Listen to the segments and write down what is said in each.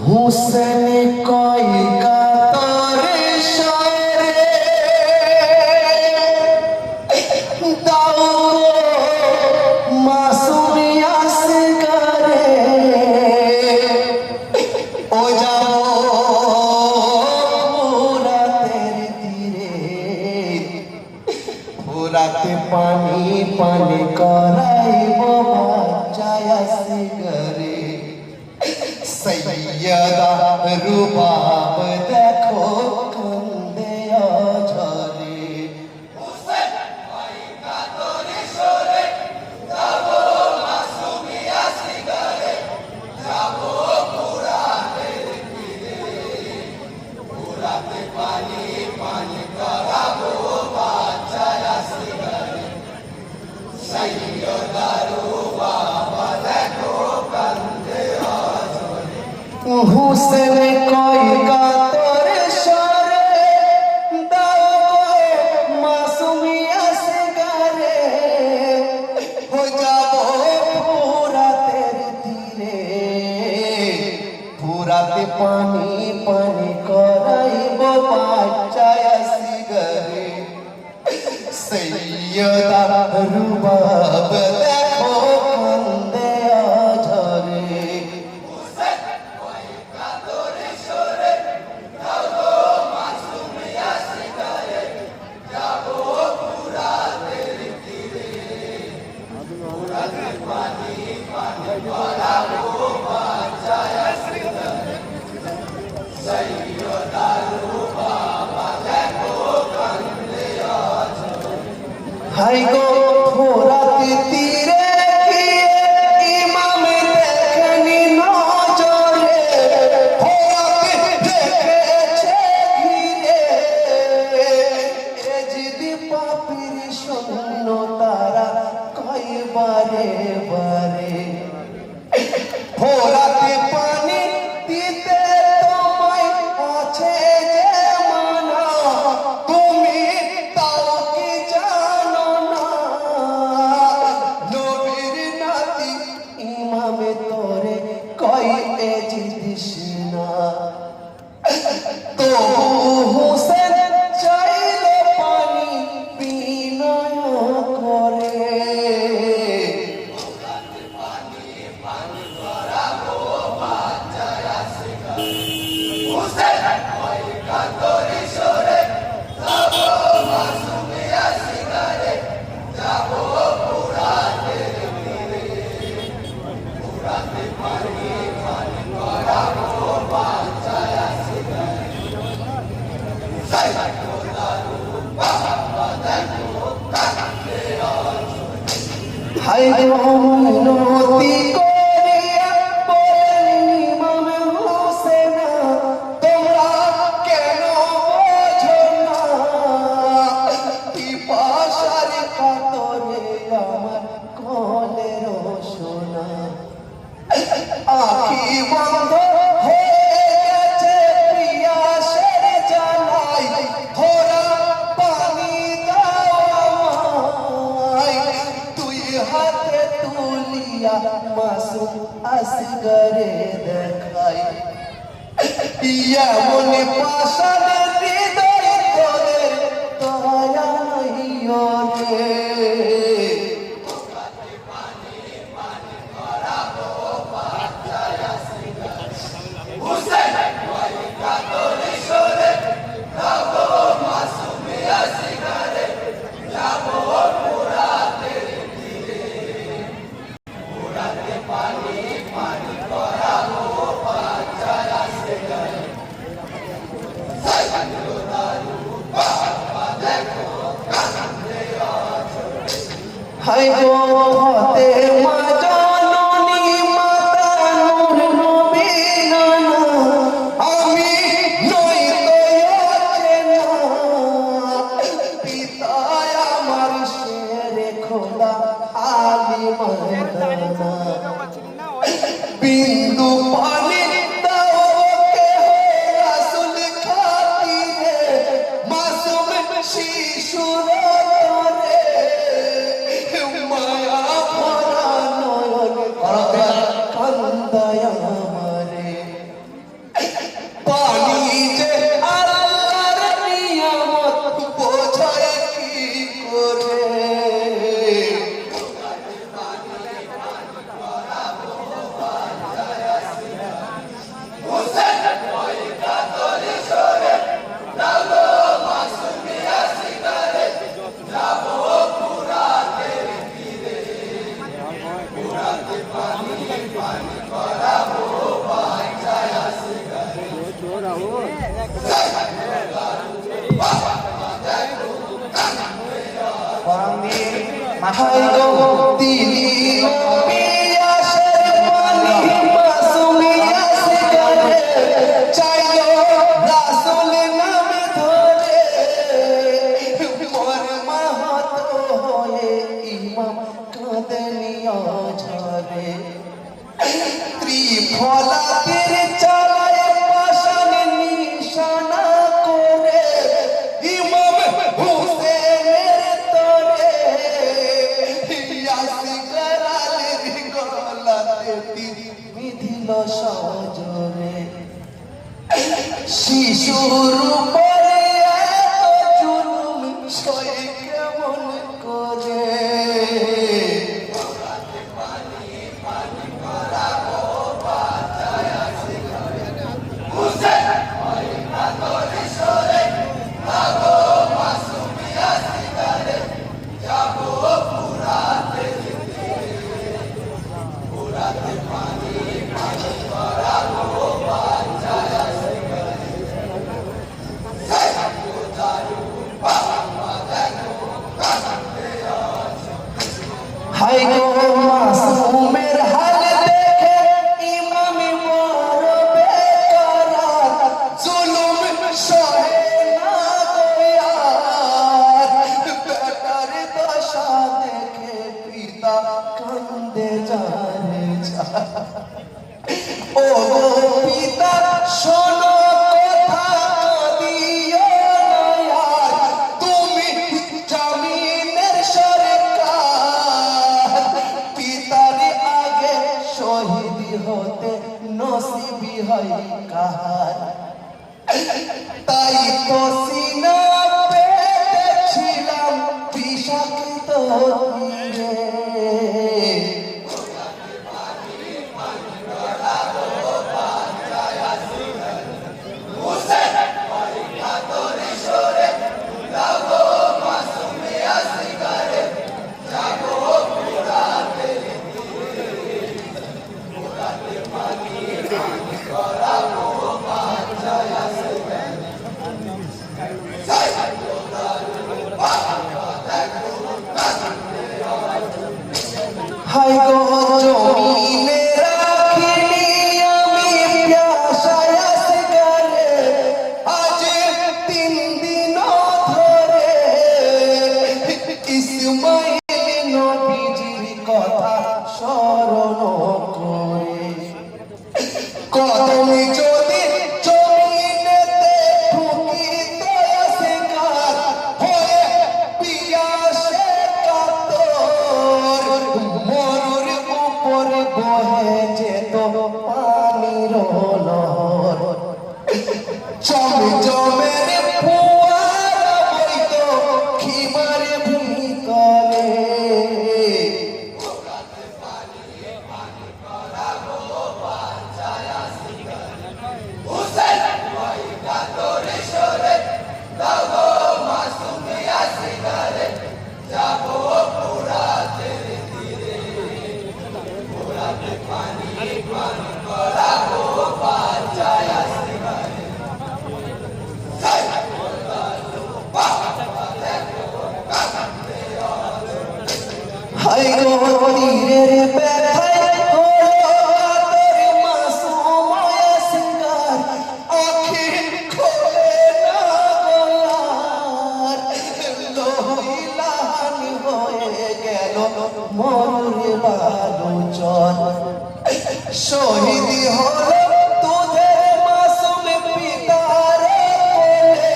हुसैन कोई कातर शायरे दाऊ मासूमिया से करे ओ जाओ पूरा तेरे धीरे पूराते पानी पानी कराइबो बाचाया से करे सैयदा रुबाब देखो कंदे झरे हुसैन कोई कातर शायरे जाबो मासूमिया से करे जाबो पूरा तेरे धीरे पूराते पानी पानी कराबो बाचाया से करे सैयदा रुबाब देखो कंदे हुसैन कोई कातर शायरे दाऊ मासूमिया से करे हो जाबो पूरा तेरे धीरे पूराते पानी पानी कराइबो बाचाया से करे सैयदा रुबाब देखो कंदे झरे हाय गो फोराते तीरे किए इमाम देखनी नजरे फोराते দেখেছে ঘিরে এজিদি পাপির শূন্য তারা কয়বারে বারে फोराते पानी দিতে তোমায় আছে যে মানা তুমি তাও কি জানো না নবীর নাতি ইমামে তোরে কই এ জিদিস না তো হুসেন চাইলে পানি বিনয় করে হাই গো মিনতি করিয়া বলেন ইমাম হোসেন তোমরা কেন বোঝো না পিপাসার কাতরে আমার কলের সোনা আখি বন্ধ হয়ে গেছে পিয়াসের জ্বালায় ভরা পানি দাও আমায় তুই হাতে তুলিয়া মাসুম আসগরে দেখাই এমন পাষাণ হৃদয় তোদের দয়া নাইও রে হাই গো হতে মা জননী মাতা নূর নবীনা আমি নই তো অচেনা পিতা আমার শেরে খোদা আলী ময়দানা বিন্দু পানি দাও কে রাসূল খাতিরে মাসুম শিশুর মায়া ভরা নয়ন কান্দায় আমারে হাই গো দিলি পিয়াসের পানি মাসুমি আসগারে চাইলো রাসূল নাম ধরে মোর মাহাতো হয়ে ইমাম কাঁদনিয়া ঝরে ত্রিফলাতের চালায় পাশান নিশানা করে ইমাম হুসেনের তরে আসগার আলীর গলাতে তীর বিঁধিল সজোরে শিশুর উপরে এত জুলুম সয়ে কেমন করে হাই গো মাসুমের হাল দেখে ইমামি মরবে কারার জুলুম সহে না গোয়ার বেটার দশা দেখে পিতা কান্দে যারে যা ও গো পিতা শোনো কথা কাঁদিও না আর তুমি জামিনের সরকার পিতার আগে শহীদ হতে নসিবি হয় কাহার তাই তো সিনা পেতেছিলাম বিষাক্ত তীরে হাই গো জমিনে রাখিনি আমি প্যাসায় আসগারে আজ 3 দিন ধরে ইসমাইল নবীজির কথা স্মরণ করে কদম যদি জমিনেতে ঠুকিত আসগার হয়ে পিয়াসে কাতর মরুর উপরে বহে যেত পানির নহর চমচমের ফুয়ারা বইত খিমার ভিতরে হাই গো তীরের ব্যথায় হলো কাতর মাসুম আসগার আঁখি খোলে না গলার লোহিলান হয়ে গেল মরুর বালুচর শহীদ হলো তোদের মাসুম পিতার কোলে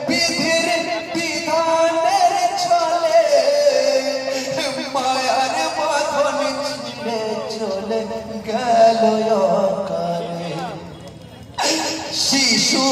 বিধির বিধানের ছলে মায়ার বাঁধন ছিঁড়ে চলে গেল অকালে শিশু